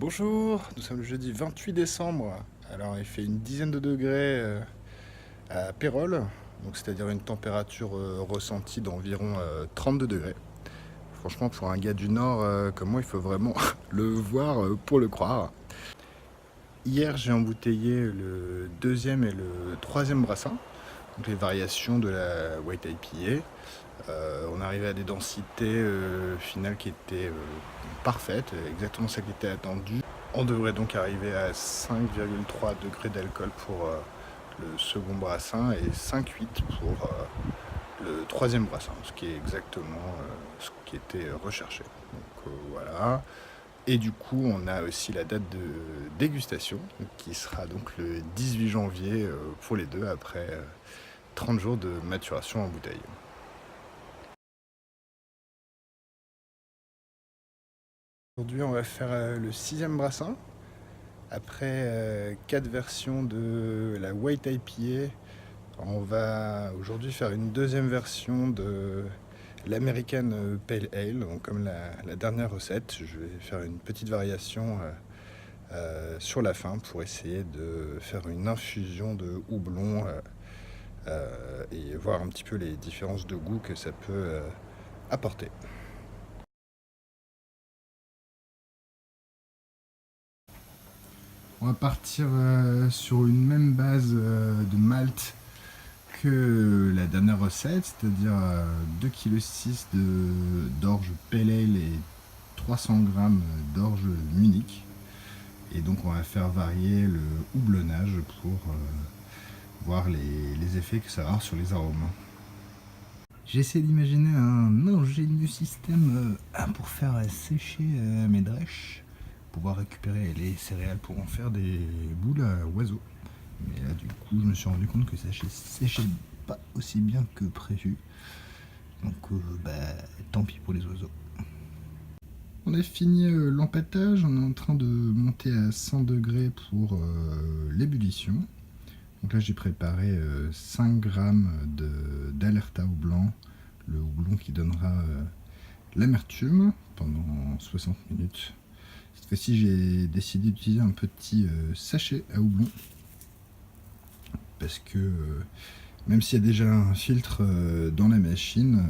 Bonjour, nous sommes le jeudi 28 décembre. Alors il fait une dizaine de degrés à Pérol, donc c'est-à-dire une température ressentie d'environ 32 degrés. Franchement, pour un gars du Nord comme moi, il faut vraiment le voir pour le croire. Hier, j'ai embouteillé le deuxième et le troisième brassin, donc les variations de la White IPA. On arrivait à des densités finales qui étaient parfaites, exactement ce qui était attendu. On devrait donc arriver à 5,3 degrés d'alcool pour le second brassin et 5,8 pour le troisième brassin, ce qui est exactement ce qui était recherché. Donc voilà. Et du coup, on a aussi la date de dégustation qui sera donc le 18 janvier pour les deux après 30 jours de maturation en bouteille. Aujourd'hui, on va faire le sixième brassin. Après 4 versions de la White IPA, on va aujourd'hui faire une deuxième version de l'American Pale Ale. Donc, comme la dernière recette, je vais faire une petite variation sur la fin pour essayer de faire une infusion de houblon et voir un petit peu les différences de goût que ça peut apporter. On va partir sur une même base de malt que la dernière recette, c'est-à-dire 2,6 kg d'orge pale ale et 300 g d'orge Munich. Et donc on va faire varier le houblonnage pour voir les effets que ça va avoir sur les arômes. J'essaie d'imaginer un ingénieux système pour faire sécher mes drèches, pouvoir récupérer les céréales pour en faire des boules à oiseaux. Mais là du coup je me suis rendu compte que ça séchait pas aussi bien que prévu. Donc tant pis pour les oiseaux. On a fini l'empâtage, on est en train de monter à 100 degrés pour l'ébullition. Donc là j'ai préparé 5 g d'Alerta au blanc, le houblon qui donnera l'amertume pendant 60 minutes. Cette fois-ci j'ai décidé d'utiliser un petit sachet à houblon parce que même s'il y a déjà un filtre dans la machine,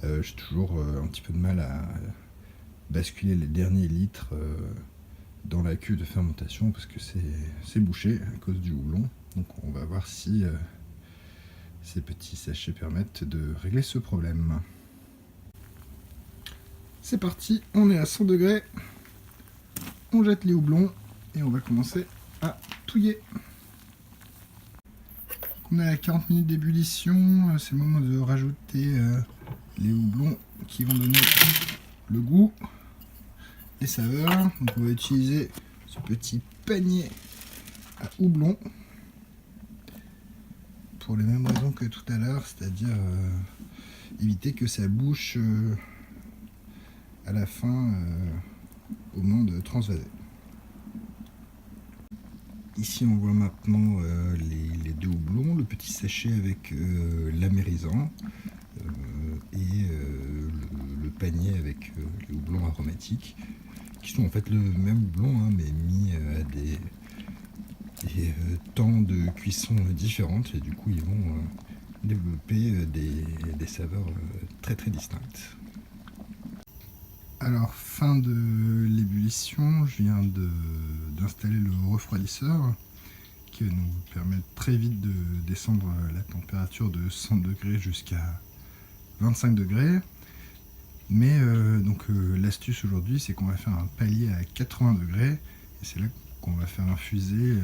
j'ai toujours un petit peu de mal à basculer les derniers litres dans la cuve de fermentation parce que c'est bouché à cause du houblon. Donc on va voir si ces petits sachets permettent de régler ce problème. C'est parti, on est à 100 degrés, on jette les houblons et on va commencer à touiller. On est à 40 minutes d'ébullition, c'est le moment de rajouter les houblons qui vont donner le goût, les saveurs. Donc on va utiliser ce petit panier à houblon pour les mêmes raisons que tout à l'heure, c'est-à-dire éviter que ça bouche à la fin au moment de transvaser. Ici on voit maintenant les deux houblons, le petit sachet avec l'amérisant et le panier avec les houblons aromatiques qui sont en fait le même houblon hein, mais mis à des temps de cuisson différentes et du coup ils vont développer des saveurs très très distinctes. Alors fin de l'ébullition, je viens d'installer le refroidisseur qui va nous permettre très vite de descendre la température de 100 degrés jusqu'à 25 degrés. Mais l'astuce aujourd'hui c'est qu'on va faire un palier à 80 degrés et c'est là qu'on va faire infuser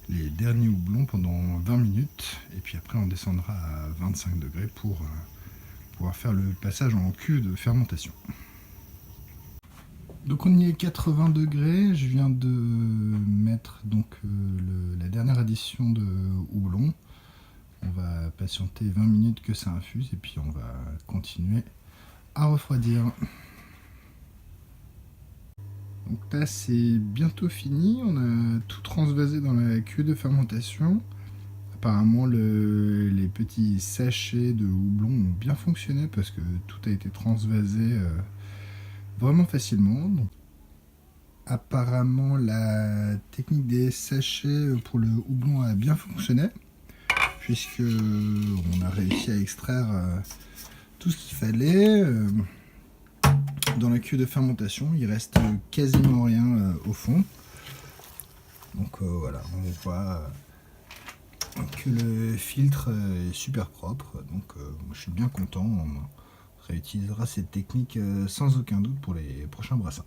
les derniers houblons pendant 20 minutes et puis après on descendra à 25 degrés pour pouvoir faire le passage en cuve de fermentation. Donc on y est 80 degrés, je viens de mettre donc la dernière addition de houblon. On va patienter 20 minutes que ça infuse et puis on va continuer à refroidir. Donc là c'est bientôt fini, on a tout transvasé dans la cuve de fermentation. Apparemment les petits sachets de houblon ont bien fonctionné parce que tout a été transvasé vraiment facilement. Donc, Apparemment, la technique des sachets pour le houblon a bien fonctionné, puisque on a réussi à extraire tout ce qu'il fallait. Dans la cuve de fermentation, il reste quasiment rien au fond. Donc voilà, on voit que le filtre est super propre. Donc je suis bien content. On réutilisera cette technique sans aucun doute pour les prochains brassins.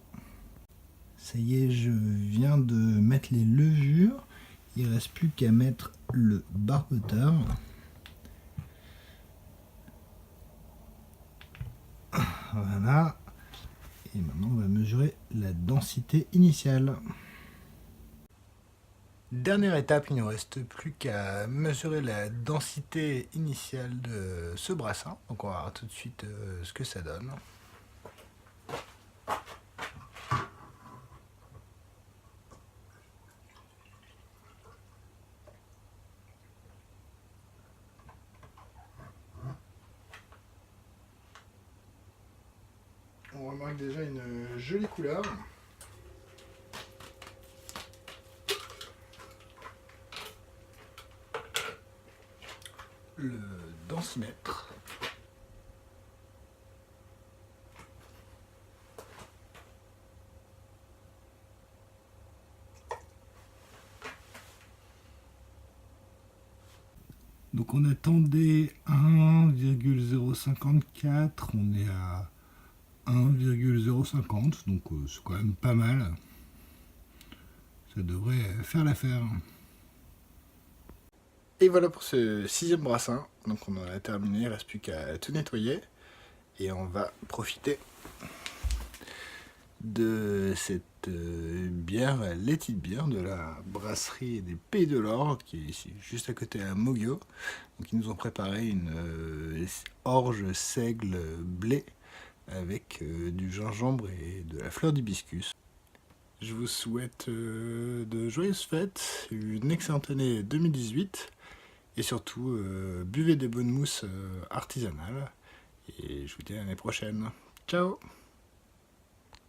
Ça y est, je viens de mettre les levures. Il ne reste plus qu'à mettre le barboteur. Voilà. Et maintenant, on va mesurer la densité initiale. Dernière étape, il ne reste plus qu'à mesurer la densité initiale de ce brassin. Donc on va voir tout de suite ce que ça donne. On remarque déjà une jolie couleur. Le densimètre. Donc on attendait 1,054, on est à 1,050, donc c'est quand même pas mal. Ça devrait faire l'affaire. Et voilà pour ce 6e brassin. Donc on en a terminé, il ne reste plus qu'à tout nettoyer. Et on va profiter de cette bière, Let It Beer, de la brasserie des Pays de l'Or, qui est ici juste à côté à Moguio. Donc ils nous ont préparé une orge seigle blé avec du gingembre et de la fleur d'hibiscus. Je vous souhaite de joyeuses fêtes, une excellente année 2018 et surtout buvez des bonnes mousses artisanales et je vous dis à l'année prochaine. Ciao!